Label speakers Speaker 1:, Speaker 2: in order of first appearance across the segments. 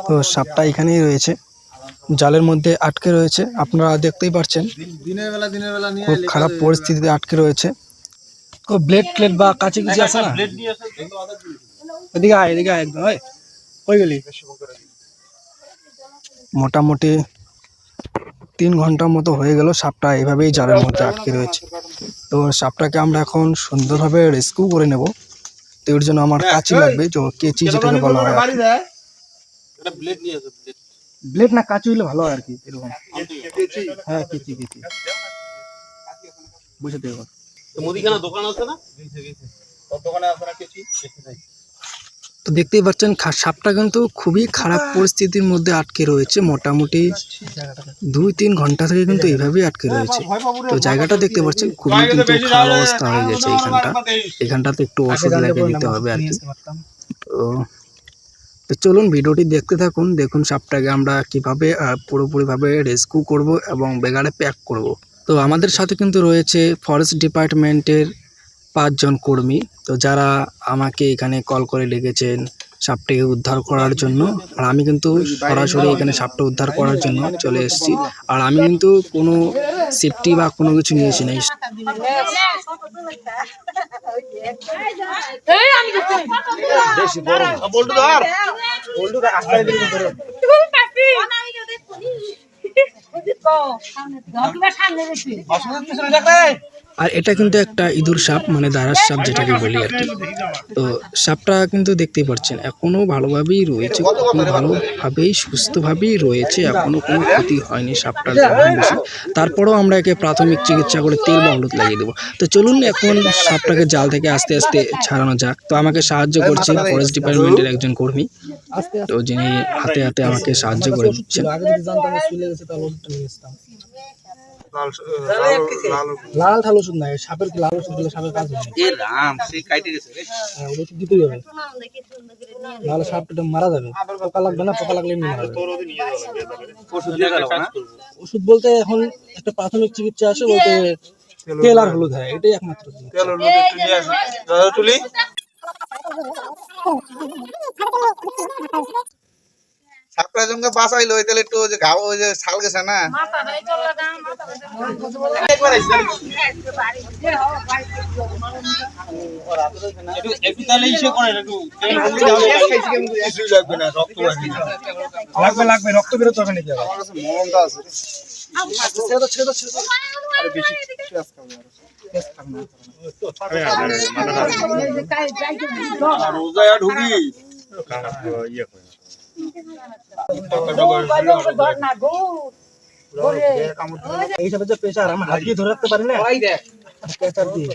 Speaker 1: তো সাপটা এখানেই রয়েছে, জালের মধ্যে আটকে রয়েছে। আপনারা দেখতেই পাচ্ছেন খুব খারাপ পরিস্থিতিতে আটকে রয়েছে। ও ব্লেড ট্লেড বা কাছে কিছু আছে না? এদিকে আয়, এদিকে আয় একদম। কই গেলি? মোটামুটি 3 ঘন্টার মতো হয়ে গেল সাপটা এভাবেই জালের মধ্যে আটকে রয়েছে। তো সাপটাকে আমরা এখন সুন্দরভাবে রেস্কিউ করে নেব। তো এর জন্য আমার কাঁচি লাগবে, তো কেচি যেটাকে বলা হয়। ব্লেড না কাঁচি হইলে ভালো হয় আর কি, এরকম। হ্যাঁ, কেচি কেচি বুঝতে দেবো।
Speaker 2: দোকান আছে না?
Speaker 1: তো দেখতেই পাচ্ছেন সাপটা কিন্তু খুবই খারাপ পরিস্থিতির মধ্যে আটকে রয়েছে। মোটামুটি 2-3 ঘন্টা থেকে কিন্তু এইভাবেই আটকে রয়েছে। তো জায়গাটা দেখতে পাচ্ছেন খুবই কিন্তু খারাপ অবস্থা হয়ে গেছে। এখানটাতে একটু ওষুধ লাগিয়ে দিতে হবে আর কি। তো চলুন ভিডিওটি দেখতে থাকুন, দেখুন সাপটাকে আমরা কিভাবে পুরোপুরিভাবে রেস্কিউ করব এবং ব্যাগে প্যাক করব। তো আমাদের সাথে কিন্তু রয়েছে ফরেস্ট ডিপার্টমেন্টের 5 জন কর্মী, তো যারা আমাকে এখানে কল করে ডেকেছেন সাপটাকে উদ্ধার করার জন্য। আর আমি কিন্তু সরাসরি এখানে সাপটা উদ্ধার করার জন্য চলে এসেছি। আর আমি কিন্তু কোনো সেফটি বা কোনো কিছু নিয়েছি না। আর এটা কিন্তু একটা ইঁদুর সাপ, মানে দারাস সাপ যেটাকে বলি আর কি। তো সাপটা কিন্তু দেখতেই পাচ্ছেন এখনো ভালোভাবেই রয়েছে, এখনো ভালোভাবেই সুস্থভাবেই রয়েছে, এখনো কোনো ক্ষতি হয়নি সাপটার। তারপরেও আমরা একে প্রাথমিক চিকিৎসা করে তেল বা হলুদ লাগিয়ে দেবো। তো চলুন এখন সাপটাকে জাল থেকে আস্তে আস্তে ছাড়ানো যাক। তো আমাকে সাহায্য করছে ফরেস্ট ডিপার্টমেন্টের একজন কর্মী, তো যিনি হাতে হাতে আমাকে সাহায্য করে দিচ্ছেন। লাল ঠাল ওষুধ নাই, সাপের কি লাল ওষুধ দিলে সাপের কাজ হবে? ওষুধ দিতেই হবে, নাহলে সাপটা মারা যাবে। পোকা লাগবে না, পোকা লাগলে এমনি মারা যাবে। ওষুধ বলতে এখন একটা প্রাথমিক চিকিৎসা আছে, বলতে তেল আর হলুদ হয়, এটাই একমাত্র।
Speaker 3: সাপটা জঙ্গা বাঁচাইলো তাহলে একটু যে ঘাও ওই যে ছাল গেছে না।
Speaker 1: লাগবে রক্ত বেরোতে হবে নাকি? এইসব যে প্রেসার আমার হাত দিয়ে ধরে রাখতে পারি না, প্রেসার দিয়ে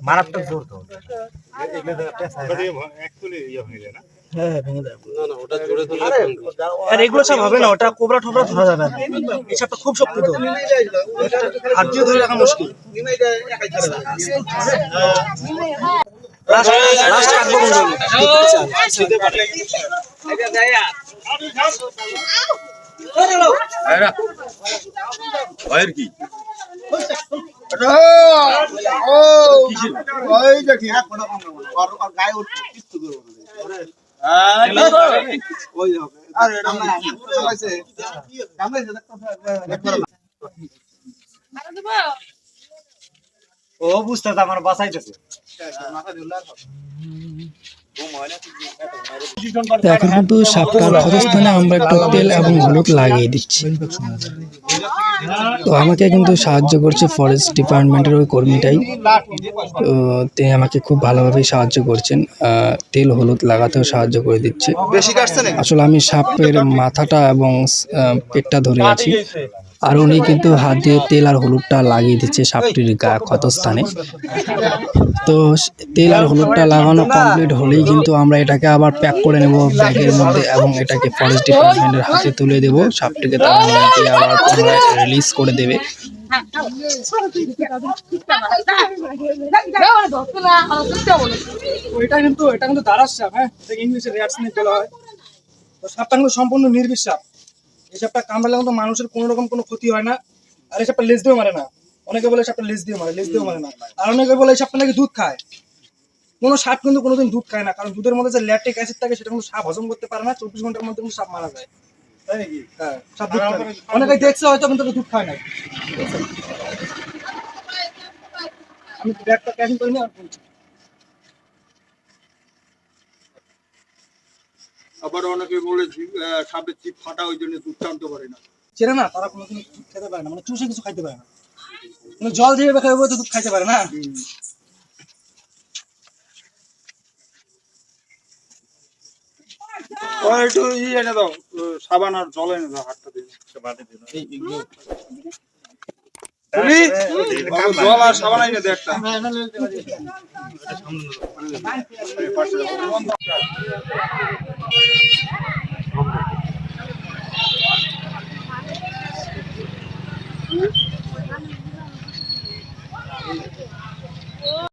Speaker 1: মারাত্মক জোর। তো হ্যাঁ, ভেঙে দেয়। আর এগুলো সব হবে না, ওটা কোবরা ঠোবরা ধরা যাবে না। এই সবটা খুব শক্ত, তো হাত দিয়ে ধরে রাখা মুশকিল। ও বুঝতে আমার বাঁচাইতেছে। এখন কিন্তু সাপটার ক্ষতস্থানে আমরা একটু তেল এবং হলুদ লাগিয়ে দিচ্ছি। তো আমাকে কিন্তু সাহায্য করছে ফরেস্ট ডিপার্টমেন্টের ওই কর্মীটাই, তো তিনি আমাকে খুব ভালোভাবেই সাহায্য করছেন, তেল হলুদ লাগাতেও সাহায্য করে দিচ্ছে। আসলে আমি সাপের মাথাটা এবং পেটটা ধরে আছি, আর উনি কিন্তু হাত দিয়ে তেল আর হলুদটা লাগিয়ে দিচ্ছে সাপটির ক্ষতস্থানে। তো তেল আর হলুদটা লাগানো কমপ্লিট হলেই কিন্তু আমরা এটাকে আবার প্যাক করে নেব ব্যাগের মধ্যে এবং এটাকে ফরেস্ট ডিপার্টমেন্টের হাতে তুলে দেব। সাপটিকে তারা আবার রিলিজ করে দেবে। এটা কিন্তু দারাস সাপ, হ্যাঁ, ইংলিশে র্যাট স্নেক বলা হয়। তো সাপটা কিন্তু সম্পূর্ণ নির্বিষ সাপ। এই সাপটা কামড়ালে কিন্তু মানুষের কোনো রকম কোনো ক্ষতি হয় না। আর এই সাপটা লেজ দিয়েও মারে না। অনেকে বলে সাপটা লেজ দিয়ে মারে, লেজ দিয়েও মারে না। আর অনেকে বলে এই সাপটা নাকি দুধ খায়।
Speaker 4: কোনো সাপ কিন্তু কোনোদিন দুধ খায় না, কারণ দুধের মধ্যে যে ল্যাকটিক অ্যাসিড থাকে সেটা কিন্তু সাপ হজম করতে পারে না। 24 ঘন্টার মধ্যে কিন্তু সাপ মারা যায়। তাই নাকি? হ্যাঁ, সাপ দুধ খায় না। অনেকেই দেখছে হয়তো কিন্তু দুধ খায় না। আমি ব্যাগটা ক্যাচিং করিনি আর বলছি।
Speaker 5: আবার অনেকে বলে সাপের চিপ ফাটা, ওই জন্য দুধ টানতে পারে না।
Speaker 4: চেনে না, তারা কোনোদিন দুধ খেতে পারে না, মানে চুষে কিছু খাইতে পারে না। মানে জল দিয়ে খাবে তো দুধ খাইতে পারে না।
Speaker 5: একটু এনে দাও, সাবান আর জল এনে দাও, হাতটা দিয়ে জল আর সাবান এনে দে একটা।